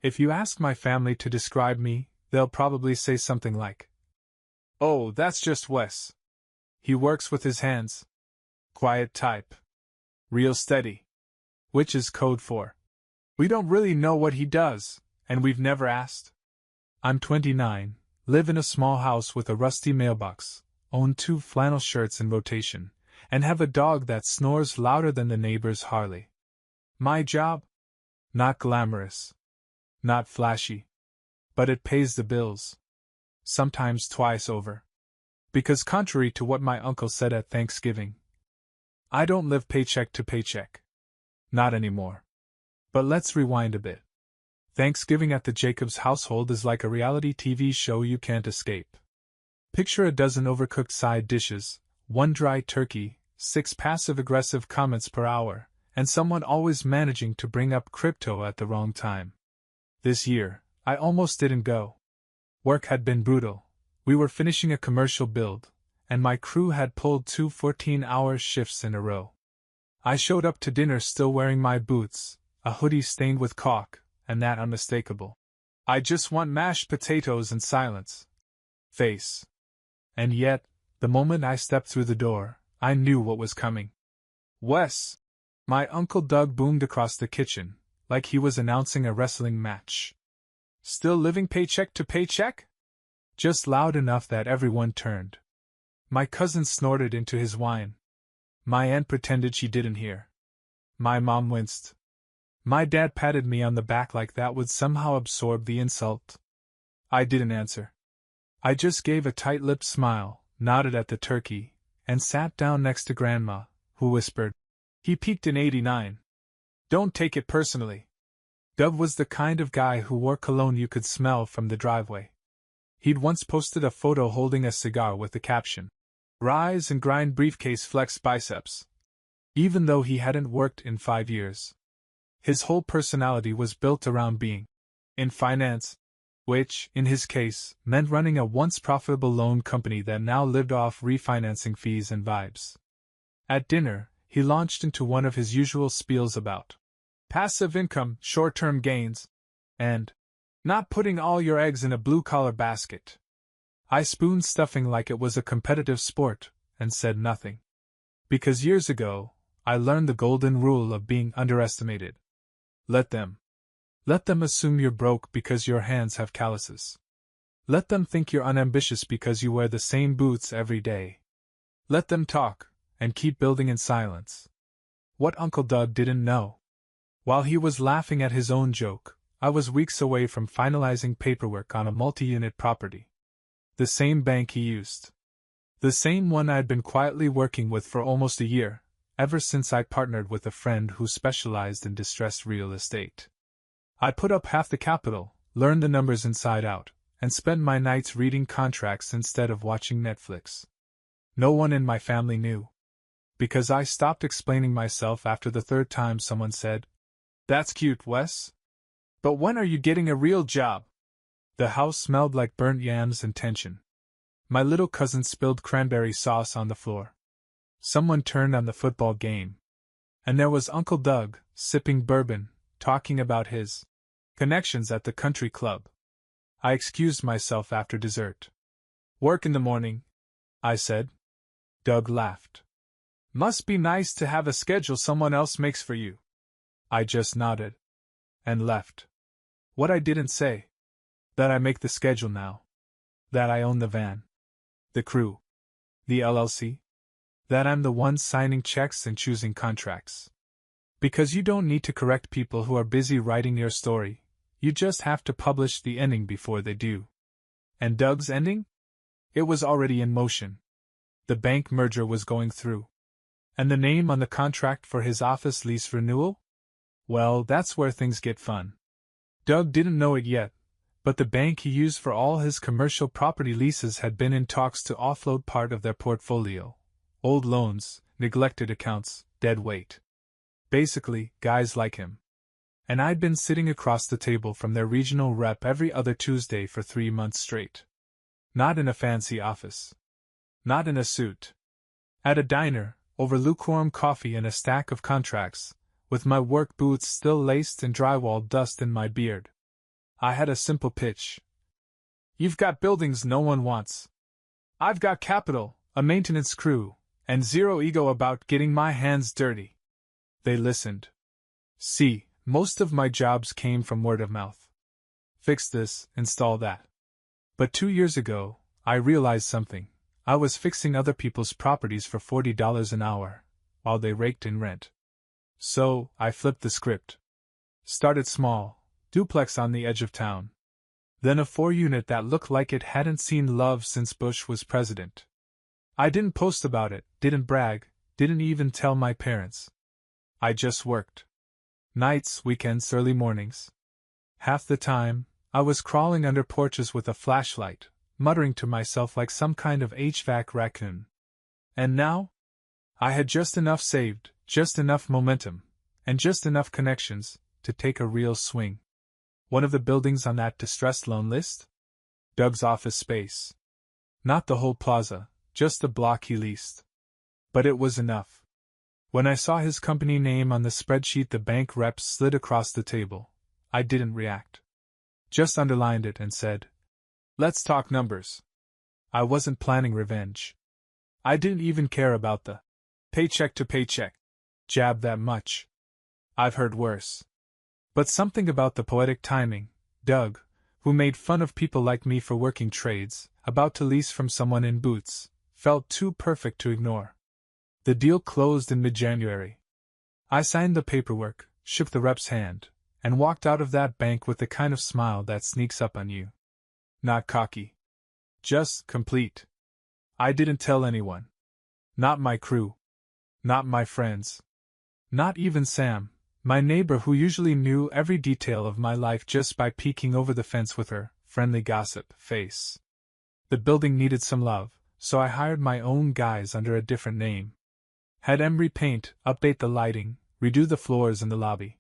If you ask my family to describe me, they'll probably say something like, "Oh, that's just Wes. He works with his hands. Quiet type. Real steady." Which is code for, "We don't really know what he does, and we've never asked." I'm 29, live in a small house with a rusty mailbox, own 2 flannel shirts in rotation, and have a dog that snores louder than the neighbor's Harley. My job? Not glamorous. Not flashy. But it pays the bills. Sometimes twice over. Because contrary to what my uncle said at Thanksgiving, I don't live paycheck to paycheck. Not anymore. But let's rewind a bit. Thanksgiving at the Jacobs household is like a reality TV show you can't escape. Picture a dozen overcooked side dishes, 1 dry turkey, 6 passive-aggressive comments per hour, and someone always managing to bring up crypto at the wrong time. This year, I almost didn't go. Work had been brutal. We were finishing a commercial build, and my crew had pulled 2 14-hour shifts in a row. I showed up to dinner still wearing my boots, a hoodie stained with caulk, and that unmistakable, "I just want mashed potatoes and silence" face. And yet, the moment I stepped through the door, I knew what was coming. "Wes!" My Uncle Doug boomed across the kitchen, like he was announcing a wrestling match. "Still living paycheck to paycheck?" Just loud enough that everyone turned. My cousin snorted into his wine. My aunt pretended she didn't hear. My mom winced. My dad patted me on the back like that would somehow absorb the insult. I didn't answer. I just gave a tight-lipped smile, nodded at the turkey, and sat down next to Grandma, who whispered, "He peaked in '89. Don't take it personally." Doug was the kind of guy who wore cologne you could smell from the driveway. He'd once posted a photo holding a cigar with the caption, "Rise and grind briefcase flex biceps," even though he hadn't worked in 5 years. His whole personality was built around being in finance, which, in his case, meant running a once profitable loan company that now lived off refinancing fees and vibes. At dinner, he launched into one of his usual spiels about passive income, short-term gains, and not putting all your eggs in a blue-collar basket. I spooned stuffing like it was a competitive sport, and said nothing. Because years ago, I learned the golden rule of being underestimated. Let them assume you're broke because your hands have calluses. Let them think you're unambitious because you wear the same boots every day. Let them talk, and keep building in silence. What Uncle Doug didn't know. While he was laughing at his own joke, I was weeks away from finalizing paperwork on a multi-unit property. The same bank he used. The same one I'd been quietly working with for almost a year, ever since I partnered with a friend who specialized in distressed real estate. I put up half the capital, learned the numbers inside out, and spent my nights reading contracts instead of watching Netflix. No one in my family knew. Because I stopped explaining myself after the 3rd time someone said, "That's cute, Wes. But when are you getting a real job?" The house smelled like burnt yams and tension. My little cousin spilled cranberry sauce on the floor. Someone turned on the football game. And there was Uncle Doug, sipping bourbon, talking about his connections at the country club. I excused myself after dessert. "Work in the morning," I said. Doug laughed. "Must be nice to have a schedule someone else makes for you." I just nodded. And left. What I didn't say. That I make the schedule now. That I own the van. The crew. The LLC. That I'm the one signing checks and choosing contracts. Because you don't need to correct people who are busy writing your story, you just have to publish the ending before they do. And Doug's ending? It was already in motion. The bank merger was going through. And the name on the contract for his office lease renewal? Well, that's where things get fun. Doug didn't know it yet, but the bank he used for all his commercial property leases had been in talks to offload part of their portfolio. Old loans, neglected accounts, dead weight. Basically, guys like him. And I'd been sitting across the table from their regional rep every other Tuesday for 3 months straight. Not in a fancy office. Not in a suit. At a diner, over lukewarm coffee and a stack of contracts, with my work boots still laced and drywall dust in my beard. I had a simple pitch. You've got buildings no one wants. I've got capital, a maintenance crew, and zero ego about getting my hands dirty. They listened. See, most of my jobs came from word of mouth. Fix this, install that. But 2 years ago, I realized something. I was fixing other people's properties for $40 an hour, while they raked in rent. So, I flipped the script. Started small, duplex on the edge of town. Then a 4-unit that looked like it hadn't seen love since Bush was president. I didn't post about it, didn't brag, didn't even tell my parents. I just worked. Nights, weekends, early mornings. Half the time, I was crawling under porches with a flashlight, muttering to myself like some kind of HVAC raccoon. And now? I had just enough saved, just enough momentum, and just enough connections to take a real swing. One of the buildings on that distressed loan list? Doug's office space. Not the whole plaza, just the block he leased. But it was enough. When I saw his company name on the spreadsheet the bank reps slid across the table, I didn't react. Just underlined it and said, "Let's talk numbers." I wasn't planning revenge. I didn't even care about the paycheck to paycheck jab that much. I've heard worse. But something about the poetic timing, Doug, who made fun of people like me for working trades, about to lease from someone in boots, felt too perfect to ignore. The deal closed in mid-January. I signed the paperwork, shook the rep's hand, and walked out of that bank with the kind of smile that sneaks up on you. Not cocky. Just complete. I didn't tell anyone. Not my crew. Not my friends. Not even Sam, my neighbor who usually knew every detail of my life just by peeking over the fence with her friendly gossip face. The building needed some love, so I hired my own guys under a different name. Had Emery paint, update the lighting, redo the floors in the lobby.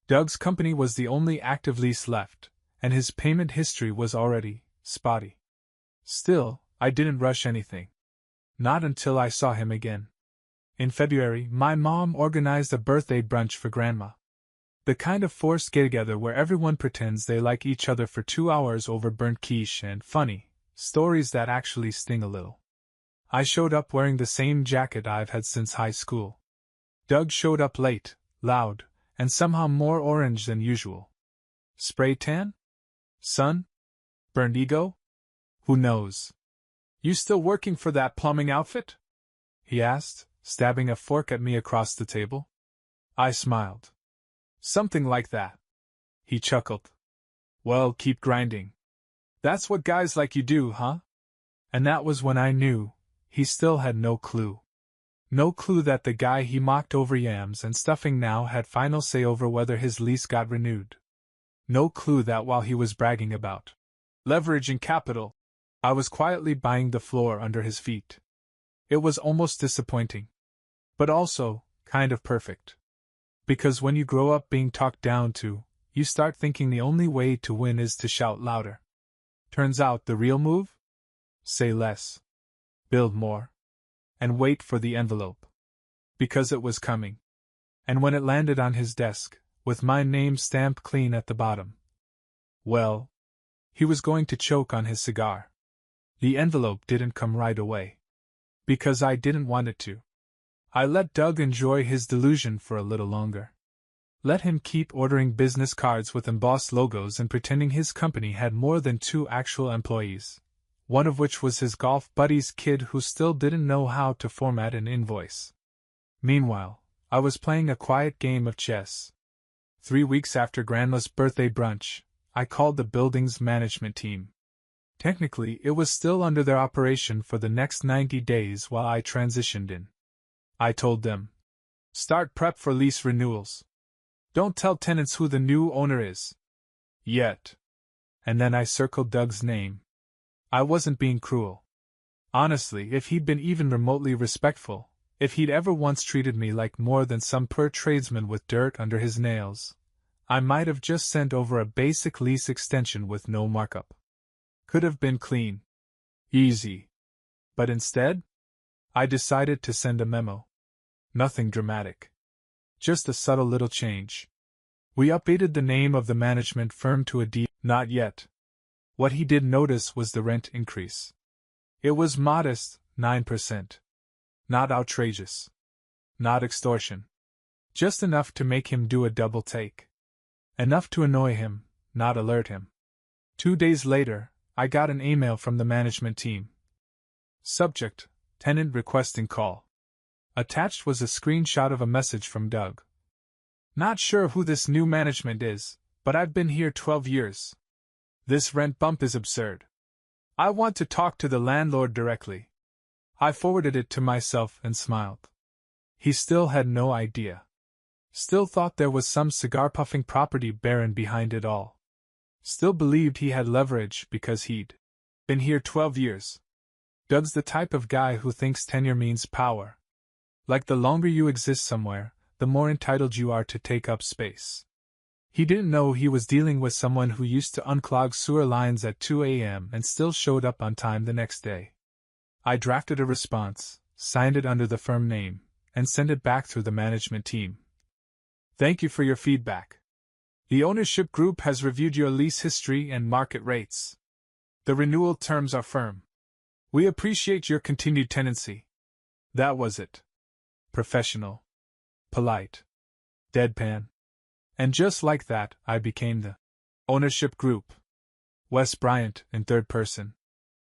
Doug's company was the only active lease left, and his payment history was already spotty. Still, I didn't rush anything. Not until I saw him again. In February, my mom organized a birthday brunch for Grandma. The kind of forced get-together where everyone pretends they like each other for 2 hours over burnt quiche and, funny, stories that actually sting a little. I showed up wearing the same jacket I've had since high school. Doug showed up late, loud, and somehow more orange than usual. Spray tan? Sun? Burned ego? Who knows? You still working for that plumbing outfit? He asked, stabbing a fork at me across the table. I smiled. Something like that. He chuckled. Well, keep grinding. That's what guys like you do, huh? And that was when I knew he still had no clue. No clue that the guy he mocked over yams and stuffing now had final say over whether his lease got renewed. No clue that while he was bragging about leverage and capital, I was quietly buying the floor under his feet. It was almost disappointing. But also, kind of perfect. Because when you grow up being talked down to, you start thinking the only way to win is to shout louder. Turns out the real move? Say less. Build more. And wait for the envelope. Because it was coming. And when it landed on his desk, with my name stamped clean at the bottom, well, he was going to choke on his cigar. The envelope didn't come right away. Because I didn't want it to. I let Doug enjoy his delusion for a little longer. Let him keep ordering business cards with embossed logos and pretending his company had more than 2 actual employees, one of which was his golf buddy's kid who still didn't know how to format an invoice. Meanwhile, I was playing a quiet game of chess. 3 weeks after Grandma's birthday brunch, I called the building's management team. Technically, it was still under their operation for the next 90 days while I transitioned in. I told them, start prep for lease renewals. Don't tell tenants who the new owner is. Yet. And then I circled Doug's name. I wasn't being cruel. Honestly, if he'd been even remotely respectful, if he'd ever once treated me like more than some poor tradesman with dirt under his nails, I might have just sent over a basic lease extension with no markup. Could have been clean. Easy. But instead, I decided to send a memo. Nothing dramatic. Just a subtle little change. We updated the name of the management firm to a D. Not yet. What he did notice was the rent increase. It was modest, 9%. Not outrageous. Not extortion. Just enough to make him do a double take. Enough to annoy him, not alert him. 2 days later, I got an email from the management team. Subject: tenant requesting call. Attached was a screenshot of a message from Doug. Not sure who this new management is, but I've been here 12 years. This rent bump is absurd. I want to talk to the landlord directly. I forwarded it to myself and smiled. He still had no idea. Still thought there was some cigar-puffing property baron behind it all. Still believed he had leverage because he'd been here 12 years. Doug's the type of guy who thinks tenure means power. Like the longer you exist somewhere, the more entitled you are to take up space. He didn't know he was dealing with someone who used to unclog sewer lines at 2 a.m. and still showed up on time the next day. I drafted a response, signed it under the firm name, and sent it back through the management team. Thank you for your feedback. The ownership group has reviewed your lease history and market rates. The renewal terms are firm. We appreciate your continued tenancy. That was it. Professional. Polite. Deadpan. And just like that, I became the ownership group. Wes Bryant, in third person.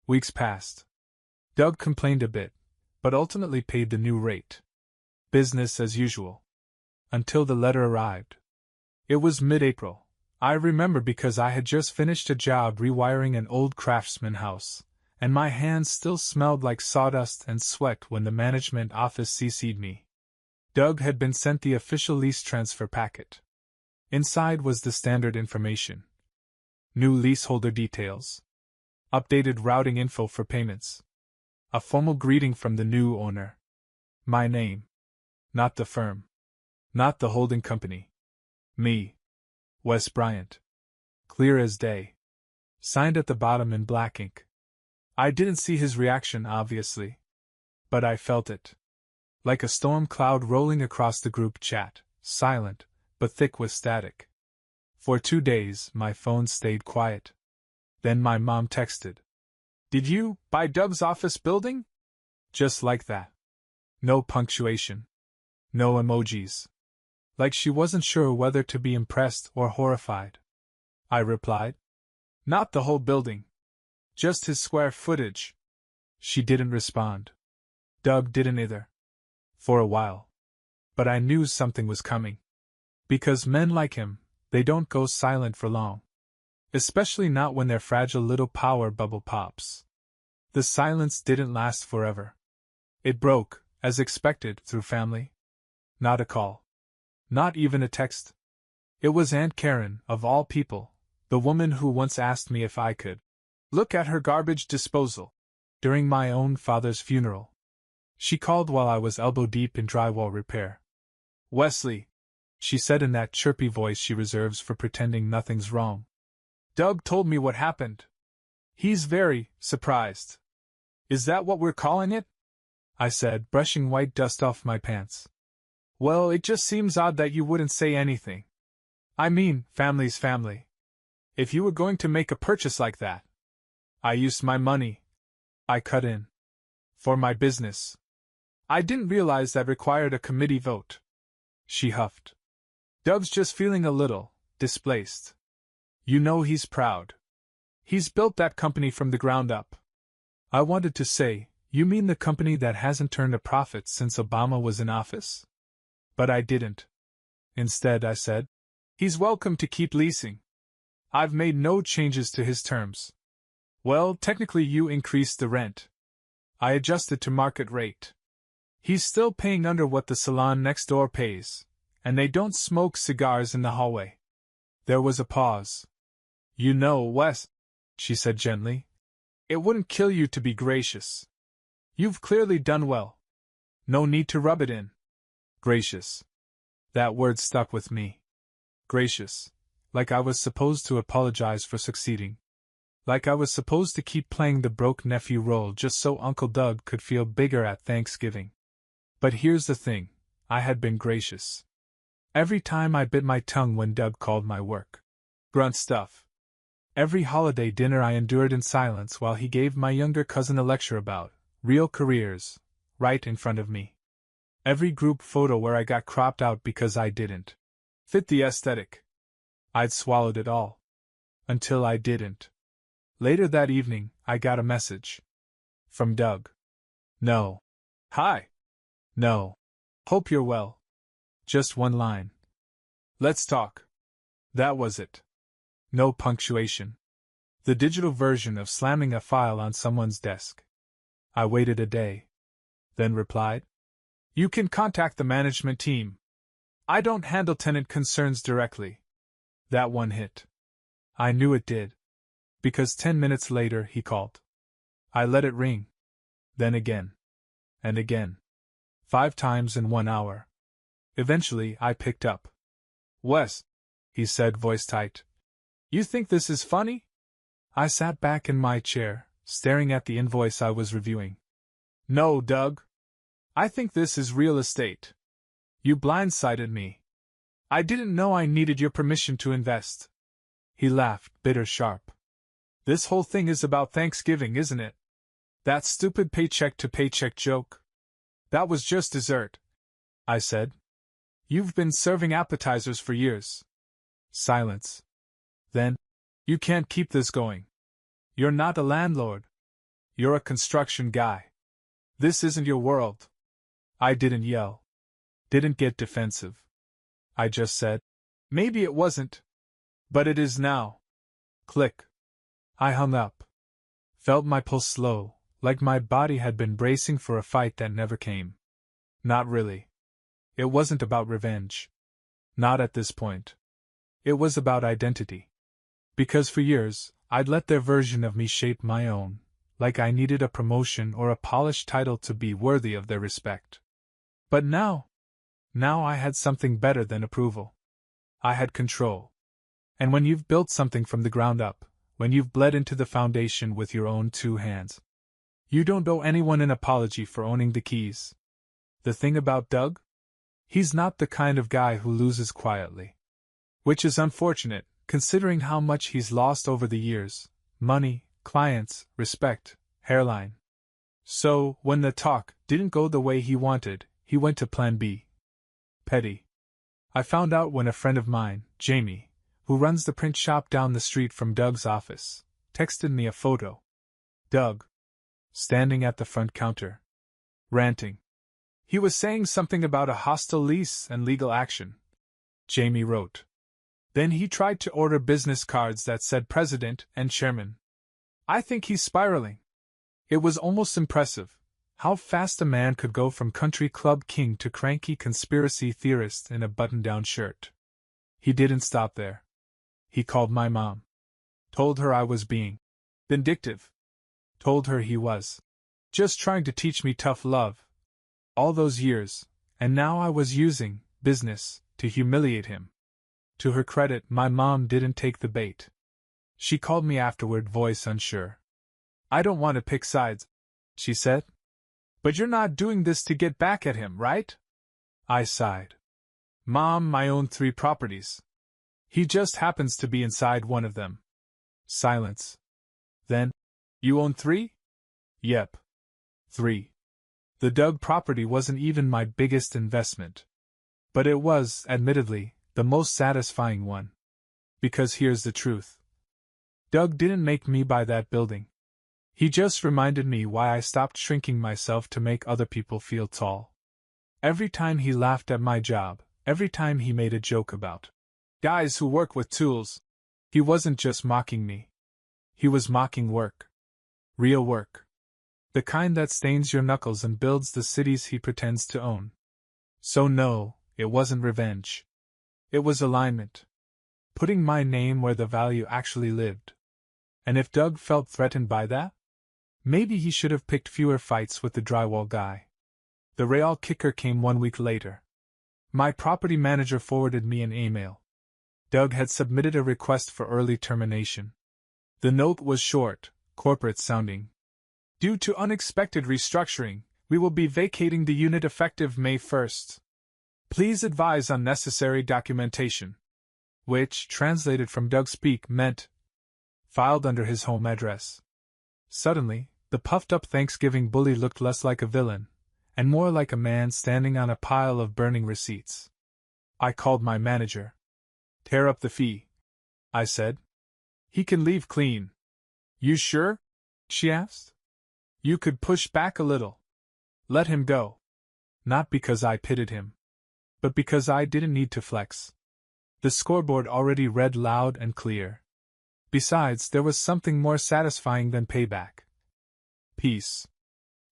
Weeks passed. Doug complained a bit, but ultimately paid the new rate. Business as usual. Until the letter arrived. It was mid-April. I remember because I had just finished a job rewiring an old craftsman house, and my hands still smelled like sawdust and sweat when the management office CC'd me. Doug had been sent the official lease transfer packet. Inside was the standard information. New leaseholder details. Updated routing info for payments. A formal greeting from the new owner. My name. Not the firm. Not the holding company. Me. Wes Bryant. Clear as day. Signed at the bottom in black ink. I didn't see his reaction, obviously. But I felt it. Like a storm cloud rolling across the group chat, silent, but thick with static. For 2 days, my phone stayed quiet. Then my mom texted. Did you buy Doug's office building? Just like that. No punctuation. No emojis. Like she wasn't sure whether to be impressed or horrified. I replied. Not the whole building. Just his square footage. She didn't respond. Doug didn't either. For a while. But I knew something was coming. Because men like him, they don't go silent for long. Especially not when their fragile little power bubble pops. The silence didn't last forever. It broke, as expected, through family. Not a call. Not even a text. It was Aunt Karen, of all people, the woman who once asked me if I could look at her garbage disposal during my own father's funeral. She called while I was elbow-deep in drywall repair. Wesley, she said in that chirpy voice she reserves for pretending nothing's wrong. Doug told me what happened. He's very surprised. Is that what we're calling it? I said, brushing white dust off my pants. Well, it just seems odd that you wouldn't say anything. I mean, family's family. If you were going to make a purchase like that. I used my money. I cut in. For my business. I didn't realize that required a committee vote. She huffed. Doug's just feeling a little displaced. You know he's proud. He's built that company from the ground up. I wanted to say, you mean the company that hasn't turned a profit since Obama was in office? But I didn't. Instead, I said, he's welcome to keep leasing. I've made no changes to his terms. Well, technically you increased the rent. I adjusted to market rate. He's still paying under what the salon next door pays, and they don't smoke cigars in the hallway. There was a pause. You know, Wes, she said gently, it wouldn't kill you to be gracious. You've clearly done well. No need to rub it in. Gracious. That word stuck with me. Gracious. Like I was supposed to apologize for succeeding. Like I was supposed to keep playing the broke nephew role just so Uncle Doug could feel bigger at Thanksgiving. But here's the thing, I had been gracious. Every time I bit my tongue when Doug called my work grunt stuff. Every holiday dinner I endured in silence while he gave my younger cousin a lecture about real careers, right in front of me. Every group photo where I got cropped out because I didn't fit the aesthetic. I'd swallowed it all. Until I didn't. Later that evening, I got a message. From Doug. No. Hi. No. Hope you're well. Just one line. Let's talk. That was it. No punctuation. The digital version of slamming a file on someone's desk. I waited a day. Then replied. You can contact the management team. I don't handle tenant concerns directly. That one hit. I knew it did. Because 10 minutes later he called. I let it ring. Then again. And again. 5 times in 1 hour. Eventually I picked up. Wes, he said, voice tight. You think this is funny? I sat back in my chair, staring at the invoice I was reviewing. No, Doug. I think this is real estate. You blindsided me. I didn't know I needed your permission to invest. He laughed, bitter sharp. This whole thing is about Thanksgiving, isn't it? That stupid paycheck-to-paycheck joke. That was just dessert, I said. You've been serving appetizers for years. Silence. Then, you can't keep this going. You're not a landlord. You're a construction guy. This isn't your world. I didn't yell. Didn't get defensive. I just said, maybe it wasn't. But it is now. Click. I hung up. Felt my pulse slow, like my body had been bracing for a fight that never came. Not really. It wasn't about revenge. Not at this point. It was about identity. Because for years, I'd let their version of me shape my own, like I needed a promotion or a polished title to be worthy of their respect. But now I had something better than approval. I had control. And when you've built something from the ground up, when you've bled into the foundation with your own 2 hands, you don't owe anyone an apology for owning the keys. The thing about Doug? He's not the kind of guy who loses quietly. Which is unfortunate, considering how much he's lost over the years: money, clients, respect, hairline. So, when the talk didn't go the way he wanted, he went to plan B. Petty. I found out when a friend of mine, Jamie, who runs the print shop down the street from Doug's office, texted me a photo. Doug. Standing at the front counter. Ranting. He was saying something about a hostile lease and legal action. Jamie wrote. Then he tried to order business cards that said President and Chairman. I think he's spiraling. It was almost impressive, how fast a man could go from country club king to cranky conspiracy theorist in a button-down shirt. He didn't stop there. He called my mom. Told her I was being vindictive. Told her he was just trying to teach me tough love. All those years, and now I was using business to humiliate him. To her credit, my mom didn't take the bait. She called me afterward, voice unsure. I don't want to pick sides, she said. But you're not doing this to get back at him, right? I sighed. Mom, I own 3 properties. He just happens to be inside one of them. Silence. Then, you own 3? Yep. 3. The Doug property wasn't even my biggest investment. But it was, admittedly, the most satisfying one. Because here's the truth. Doug didn't make me buy that building. He just reminded me why I stopped shrinking myself to make other people feel tall. Every time he laughed at my job, every time he made a joke about guys who work with tools, he wasn't just mocking me. He was mocking work. Real work. The kind that stains your knuckles and builds the cities he pretends to own. So no, it wasn't revenge. It was alignment. Putting my name where the value actually lived. And if Doug felt threatened by that, maybe he should have picked fewer fights with the drywall guy. The real kicker came 1 week later. My property manager forwarded me an email. Doug had submitted a request for early termination. The note was short, corporate sounding. Due to unexpected restructuring, we will be vacating the unit effective May 1st. Please advise on necessary documentation. Which, translated from Doug speak, meant filed under his home address. Suddenly, the puffed-up Thanksgiving bully looked less like a villain, and more like a man standing on a pile of burning receipts. I called my manager. "Tear up the fee," I said. "He can leave clean." "You sure?" she asked. "You could push back a little. Let him go." Not because I pitied him, but because I didn't need to flex. The scoreboard already read loud and clear. Besides, there was something more satisfying than payback. Peace.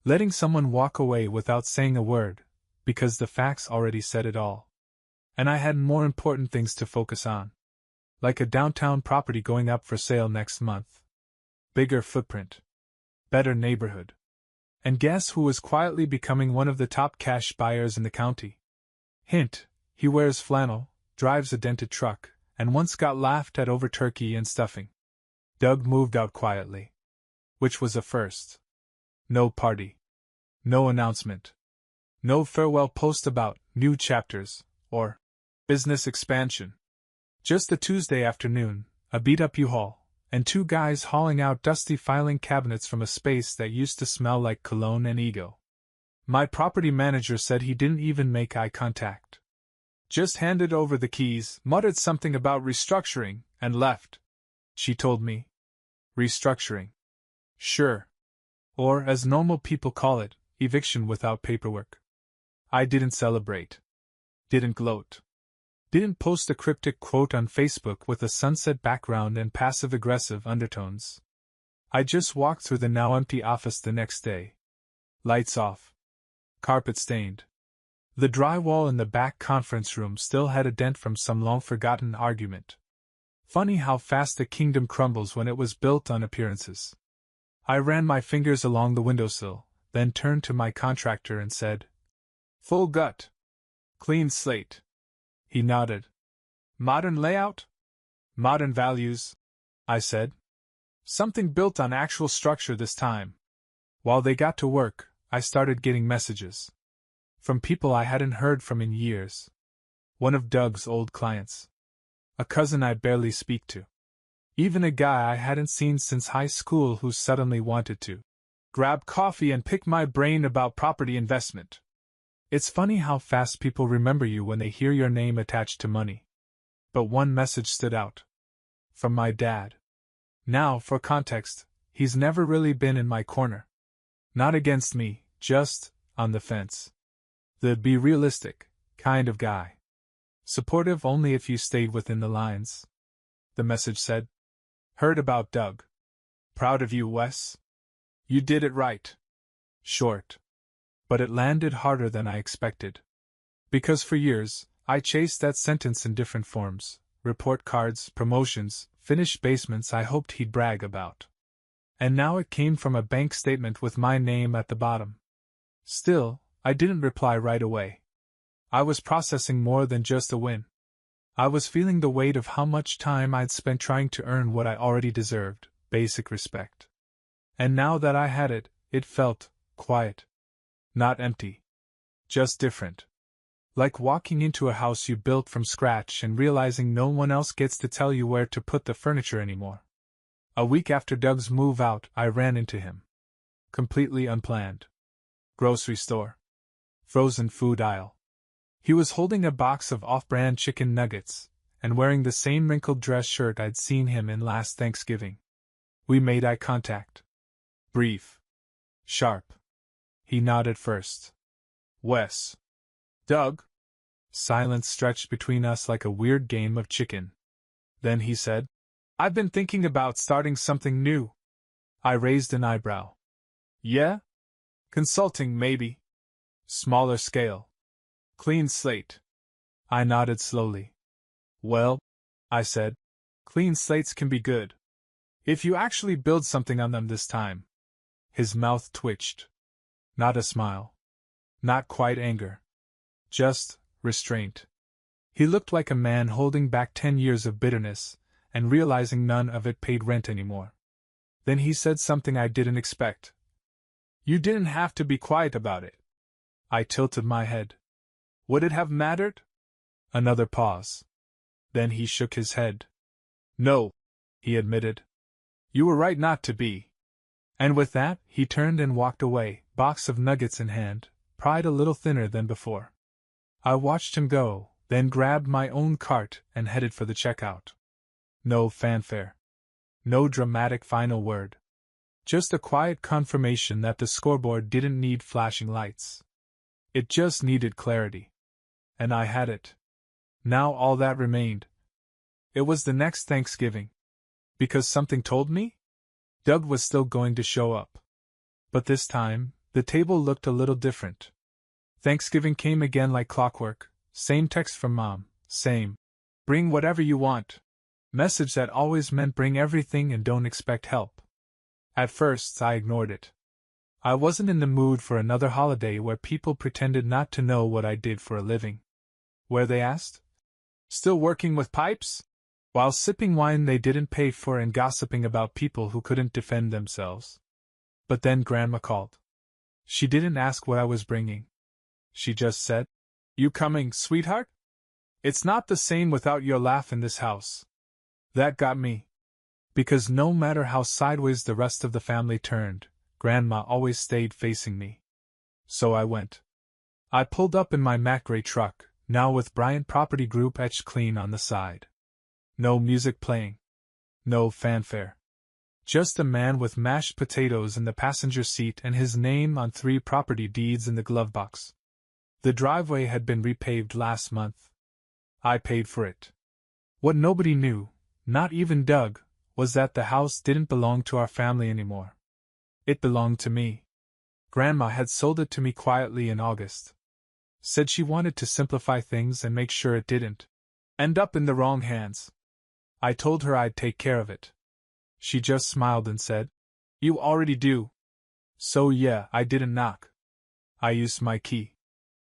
Letting someone walk away without saying a word, because the facts already said it all. And I had more important things to focus on. Like a downtown property going up for sale next month. Bigger footprint. Better neighborhood. And guess who was quietly becoming one of the top cash buyers in the county? Hint, he wears flannel, drives a dented truck, and once got laughed at over turkey and stuffing. Doug moved out quietly. Which was a first. No party. No announcement. No farewell post about new chapters, or business expansion. Just a Tuesday afternoon, a beat-up U-Haul, and two guys hauling out dusty filing cabinets from a space that used to smell like cologne and ego. My property manager said he didn't even make eye contact. Just handed over the keys, muttered something about restructuring, and left. She told me. Restructuring. Sure. Or, as normal people call it, eviction without paperwork. I didn't celebrate. Didn't gloat. Didn't post a cryptic quote on Facebook with a sunset background and passive-aggressive undertones. I just walked through the now-empty office the next day. Lights off. Carpet stained. The drywall in the back conference room still had a dent from some long-forgotten argument. Funny how fast a kingdom crumbles when it was built on appearances. I ran my fingers along the windowsill, then turned to my contractor and said, "Full gut. Clean slate." He nodded. "Modern layout?" "Modern values," I said. "Something built on actual structure this time." While they got to work, I started getting messages. From people I hadn't heard from in years. One of Doug's old clients. A cousin I barely speak to. Even a guy I hadn't seen since high school who suddenly wanted to grab coffee and pick my brain about property investment. It's funny how fast people remember you when they hear your name attached to money. But one message stood out. From my dad. Now, for context, he's never really been in my corner. Not against me, just on the fence. The be realistic kind of guy. Supportive only if you stayed within the lines. The message said, "Heard about Doug. Proud of you, Wes. You did it right." Short. But it landed harder than I expected. Because for years, I chased that sentence in different forms: report cards, promotions, finished basements I hoped he'd brag about. And now it came from a bank statement with my name at the bottom. Still, I didn't reply right away. I was processing more than just a win. I was feeling the weight of how much time I'd spent trying to earn what I already deserved, basic respect. And now that I had it, it felt quiet. Not empty. Just different. Like walking into a house you built from scratch and realizing no one else gets to tell you where to put the furniture anymore. A week after Doug's move out, I ran into him. Completely unplanned. Grocery store. Frozen food aisle. He was holding a box of off-brand chicken nuggets, and wearing the same wrinkled dress shirt I'd seen him in last Thanksgiving. We made eye contact. Brief. Sharp. He nodded first. "Wes." "Doug?" Silence stretched between us like a weird game of chicken. Then he said, "I've been thinking about starting something new." I raised an eyebrow. "Yeah? Consulting, maybe. Smaller scale. Clean slate." I nodded slowly. "Well," I said, "clean slates can be good. If you actually build something on them this time." His mouth twitched. Not a smile. Not quite anger. Just restraint. He looked like a man holding back 10 years of bitterness, and realizing none of it paid rent anymore. Then he said something I didn't expect. "You didn't have to be quiet about it." I tilted my head. "Would it have mattered?" Another pause. Then he shook his head. "No," he admitted. You were right not to be. And with that, he turned and walked away, box of nuggets in hand, pride a little thinner than before. I watched him go, then grabbed my own cart and headed for the checkout. No fanfare. No dramatic final word. Just a quiet confirmation that the scoreboard didn't need flashing lights. It just needed clarity. And I had it. Now all that remained. It was the next Thanksgiving. Because something told me? Doug was still going to show up. But this time, the table looked a little different. Thanksgiving came again like clockwork, same text from Mom, same. Bring whatever you want. Message that always meant bring everything and don't expect help. At first, I ignored it. I wasn't in the mood for another holiday where people pretended not to know what I did for a living. Where, they asked? Still working with pipes? While sipping wine they didn't pay for and gossiping about people who couldn't defend themselves. But then Grandma called. She didn't ask what I was bringing. She just said, "You coming, sweetheart? It's not the same without your laugh in this house." That got me. Because no matter how sideways the rest of the family turned, Grandma always stayed facing me. So I went. I pulled up in my matte gray truck, now with Bryant Property Group etched clean on the side. No music playing. No fanfare. Just a man with mashed potatoes in the passenger seat and his name on 3 property deeds in the glove box. The driveway had been repaved last month. I paid for it. What nobody knew, not even Doug, was that the house didn't belong to our family anymore. It belonged to me. Grandma had sold it to me quietly in August. Said she wanted to simplify things and make sure it didn't end up in the wrong hands. I told her I'd take care of it. She just smiled and said, "You already do." So yeah, I didn't knock. I used my key.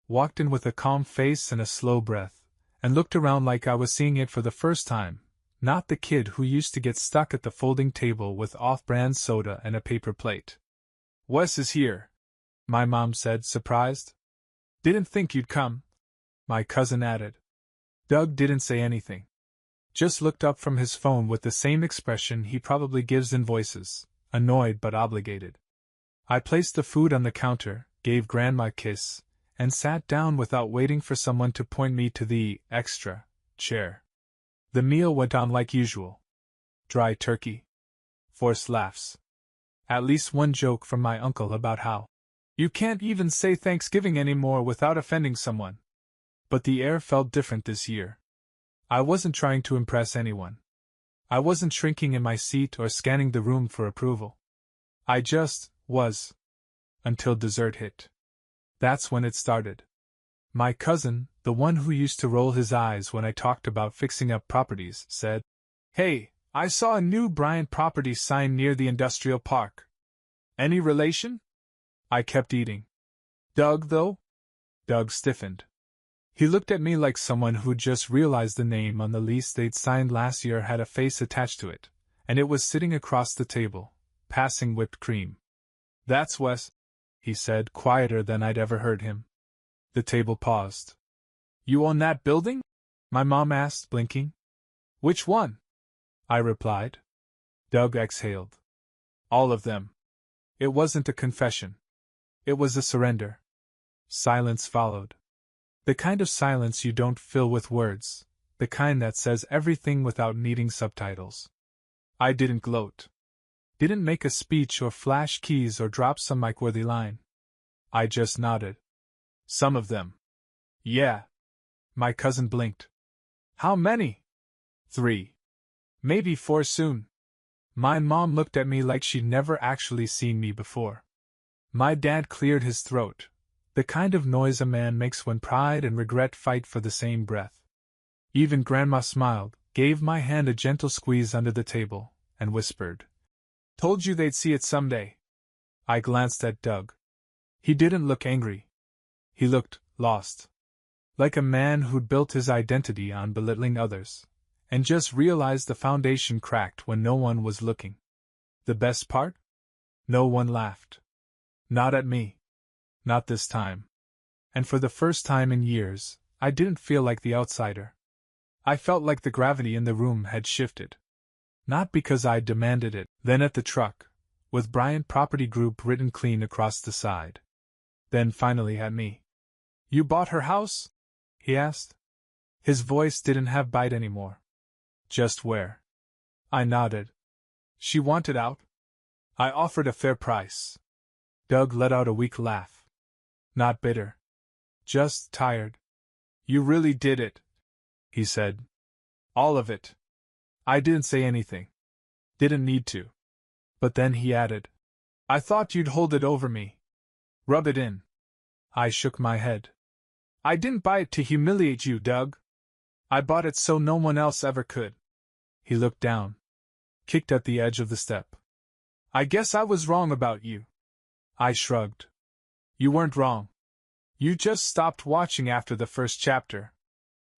Walked in with a calm face and a slow breath, and looked around like I was seeing it for the first time, not the kid who used to get stuck at the folding table with off-brand soda and a paper plate. "Wes is here," my mom said, surprised. "Didn't think you'd come," my cousin added. Doug didn't say anything. Just looked up from his phone with the same expression he probably gives in voices, annoyed but obligated. I placed the food on the counter, gave Grandma a kiss, and sat down without waiting for someone to point me to the extra chair. The meal went on like usual. Dry turkey. Forced laughs. At least one joke from my uncle about how you can't even say Thanksgiving anymore without offending someone. But the air felt different this year. I wasn't trying to impress anyone. I wasn't shrinking in my seat or scanning the room for approval. I just was. Until dessert hit. That's when it started. My cousin, the one who used to roll his eyes when I talked about fixing up properties, said, "Hey, I saw a new Bryant Property sign near the industrial park. Any relation?" I kept eating. "Doug, though?" Doug stiffened. He looked at me like someone who'd just realized the name on the lease they'd signed last year had a face attached to it, and it was sitting across the table, passing whipped cream. "That's Wes," he said, quieter than I'd ever heard him. The table paused. "You own that building?" my mom asked, blinking. "Which one?" I replied. Doug exhaled. "All of them." It wasn't a confession. It was a surrender. Silence followed. The kind of silence you don't fill with words, the kind that says everything without needing subtitles. I didn't gloat. Didn't make a speech or flash keys or drop some mic-worthy line. I just nodded. "Some of them." "Yeah." My cousin blinked. "How many?" "3. Maybe 4 soon." My mom looked at me like she'd never actually seen me before. My dad cleared his throat, the kind of noise a man makes when pride and regret fight for the same breath. Even Grandma smiled, gave my hand a gentle squeeze under the table, and whispered, "Told you they'd see it someday." I glanced at Doug. He didn't look angry. He looked lost. Like a man who'd built his identity on belittling others, and just realized the foundation cracked when no one was looking. The best part? No one laughed. Not at me. Not this time. And for the first time in years, I didn't feel like the outsider. I felt like the gravity in the room had shifted. Not because I demanded it. Then at the truck, with Bryant Property Group written clean across the side. Then finally at me. You bought her house? He asked. His voice didn't have bite anymore. Just where? I nodded. She wanted out. I offered a fair price. Doug let out a weak laugh. Not bitter. Just tired. You really did it, he said. All of it. I didn't say anything. Didn't need to. But then he added, I thought you'd hold it over me. Rub it in. I shook my head. I didn't buy it to humiliate you, Doug. I bought it so no one else ever could. He looked down. Kicked at the edge of the step. I guess I was wrong about you. I shrugged. You weren't wrong. You just stopped watching after the first chapter.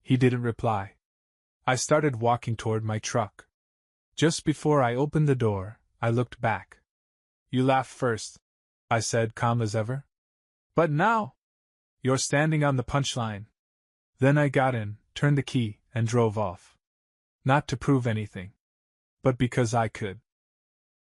He didn't reply. I started walking toward my truck. Just before I opened the door, I looked back. You laughed first, I said, calm as ever. But now, you're standing on the punchline. Then I got in, turned the key, and drove off. Not to prove anything. But because I could.